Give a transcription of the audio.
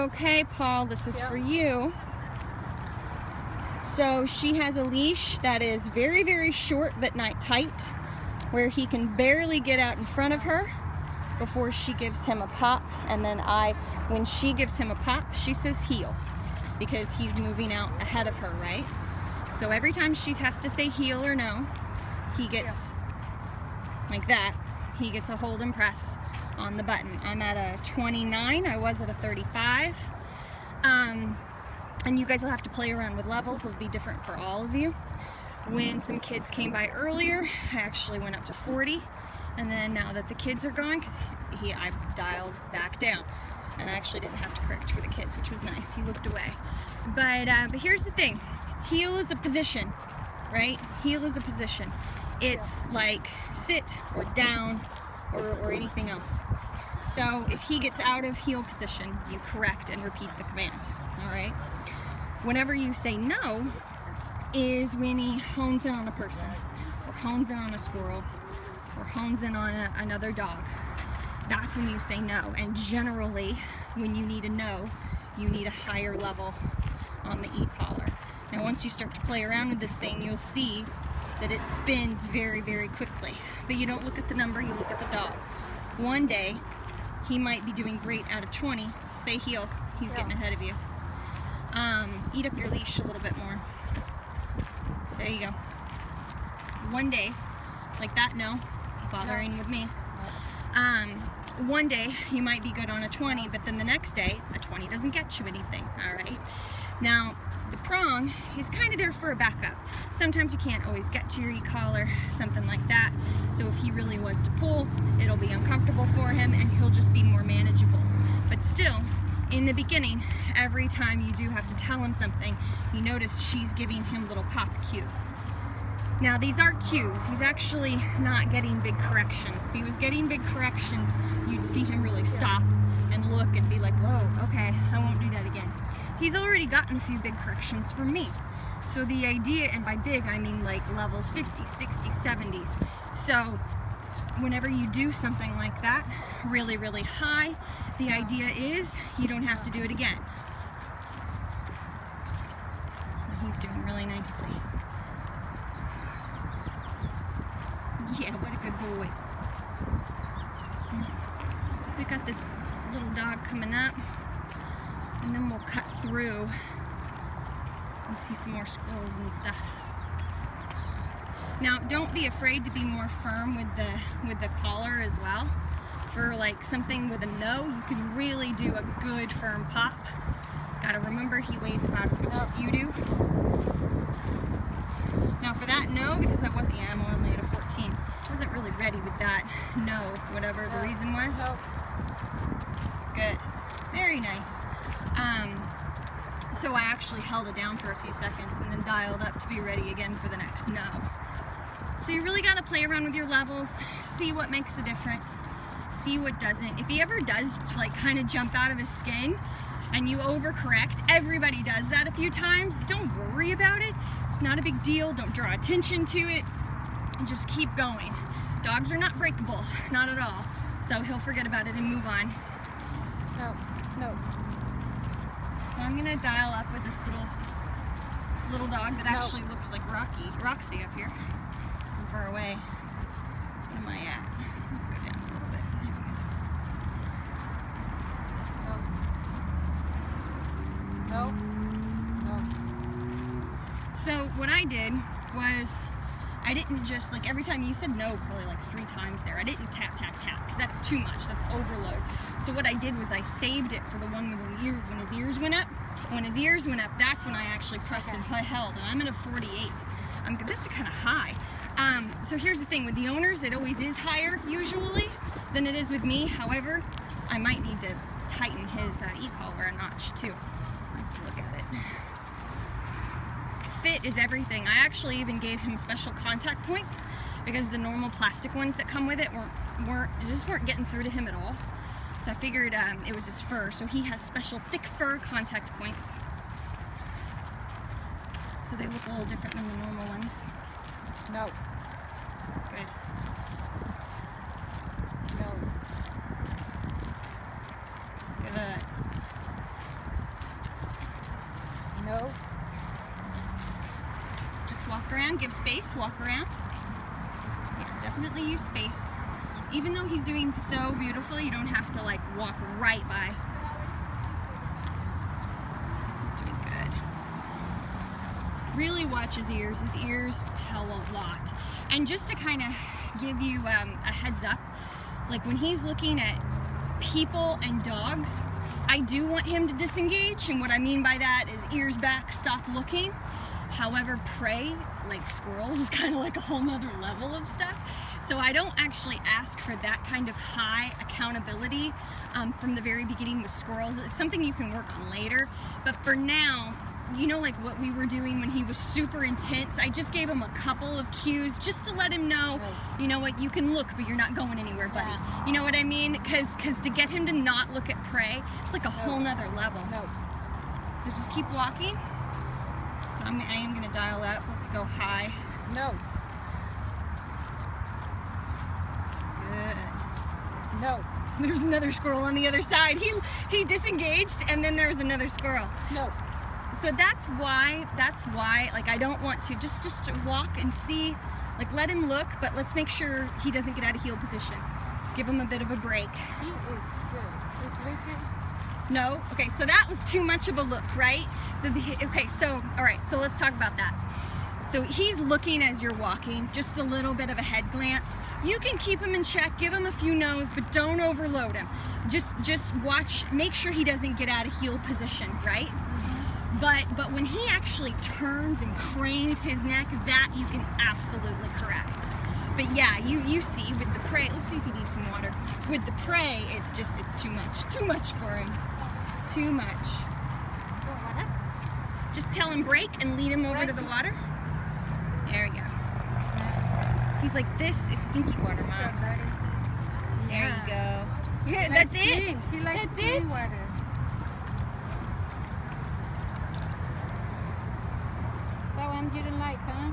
Okay, Paul, this is for you. So she has a leash that is very, very short but not tight, where he can barely get out in front of her before she gives him a pop. And then when she gives him a pop, she says heel, because he's moving out ahead of her, right? So every time she has to say heel or no, he gets like that. He gets a hold and press on the button. I'm at a 29. I was at a 35. And you guys will have to play around with levels. It'll be different for all of you. When some kids came by earlier, I actually went up to 40. And then now that the kids are gone, because I dialed back down. And I actually didn't have to correct for the kids, which was nice. He looked away. But here's the thing. Heel is a position, right? Heel is a position. It's like sit or down or anything else. So if he gets out of heel position, you correct and repeat the command, all right? Whenever you say no is when he hones in on a person, or hones in on a squirrel, or hones in on another dog. That's when you say no. And generally, when you need a no, you need a higher level on the e-collar. Now once you start to play around with this thing, you'll see that it spins very, very quickly. But you don't look at the number, you look at the dog. One day, he might be doing great out of 20. Say heel, he's getting ahead of you. Eat up your leash a little bit more. There you go. One day, like that, no, bothering with me. One day, you might be good on a 20, but then the next day, a 20 doesn't get you anything, all right? Now, the prong is kind of there for a backup. Sometimes you can't always get to your e-collar, something like that. So if he really was to pull, it'll be uncomfortable for him and he'll just be more manageable. But still, in the beginning, every time you do have to tell him something, you notice she's giving him little pop cues. Now these are cues. He's actually not getting big corrections. If he was getting big corrections, you'd see him really stop and look and be like, whoa, okay, I won't do that again. He's already gotten a few big corrections from me. So the idea, and by big I mean like levels 50s, 60s, 70s. So whenever you do something like that, really, really high, the idea is you don't have to do it again. He's doing really nicely. Yeah, what a good boy. We got this little dog coming up, and then we'll cut through and see some more squirrels and stuff. Now, don't be afraid to be more firm with the collar as well. For like something with a no, you can really do a good firm pop. Gotta remember he weighs about as much as you do. Now for that no, because I wasn't, I'm only at a 14. I wasn't really ready with that no, whatever the reason was. Good, very nice. So I actually held it down for a few seconds and then dialed up to be ready again for the next no. So you really gotta play around with your levels, see what makes a difference, see what doesn't. If he ever does like kind of jump out of his skin and you overcorrect, everybody does that a few times, don't worry about it. It's not a big deal, don't draw attention to it, and just keep going. Dogs are not breakable, not at all. So he'll forget about it and move on. No. So I'm gonna dial up with this little dog that actually looks like Roxy up here. I'm far away. What am I at? Let's go down a little bit. No. So what I did was, I didn't just, like every time you said no probably like 3 times there, I didn't tap, tap, tap, because that's too much, that's overload. So what I did was I saved it for the one with the ear, when his ears went up. When his ears went up, that's when I actually pressed and held, and I'm at a 48. This is kind of high. So here's the thing, with the owners, it always is higher, usually, than it is with me. However, I might need to tighten his e-collar a notch, too. I have to look at it. Fit is everything. I actually even gave him special contact points because the normal plastic ones that come with it just weren't getting through to him at all. So I figured it was his fur, so he has special thick fur contact points. So they look a little different than the normal ones. No. Good. No. Good. walk around, give space, walk around. Yeah, definitely use space. Even though he's doing so beautifully, you don't have to like walk right by. He's doing good. Really watch his ears. His ears tell a lot. And just to kind of give you a heads up, like when he's looking at people and dogs, I do want him to disengage, and what I mean by that is ears back, stop looking. However, prey, like squirrels, is kind of like a whole nother level of stuff. So I don't actually ask for that kind of high accountability from the very beginning with squirrels. It's something you can work on later. But for now, you know, like what we were doing when he was super intense, I just gave him a couple of cues just to let him know, you know what, you can look, but you're not going anywhere, buddy. You know what I mean? Because to get him to not look at prey, it's like a whole nother level. So just keep walking. So I am going to dial up. Let's go high. Good. There's another squirrel on the other side. He disengaged, and then there's another squirrel. So that's why, like, I don't want to just walk and see, like, let him look, but let's make sure he doesn't get out of heel position. Let's give him a bit of a break. He is good. He's looking. No? Okay, so that was too much of a look, right? So all right, so let's talk about that. So he's looking as you're walking, just a little bit of a head glance. You can keep him in check, give him a few no's, but don't overload him. Just watch, make sure he doesn't get out of heel position, right? But when he actually turns and cranes his neck, that you can absolutely correct. But yeah, you see with the prey, let's see if he needs some water. With the prey, it's too much for him. Too much. Just tell him break and lead him over to the water. There we go. He's like, this is stinky water, Mom. There you go. Yeah, that's it. He likes clean water. That one you didn't like, huh?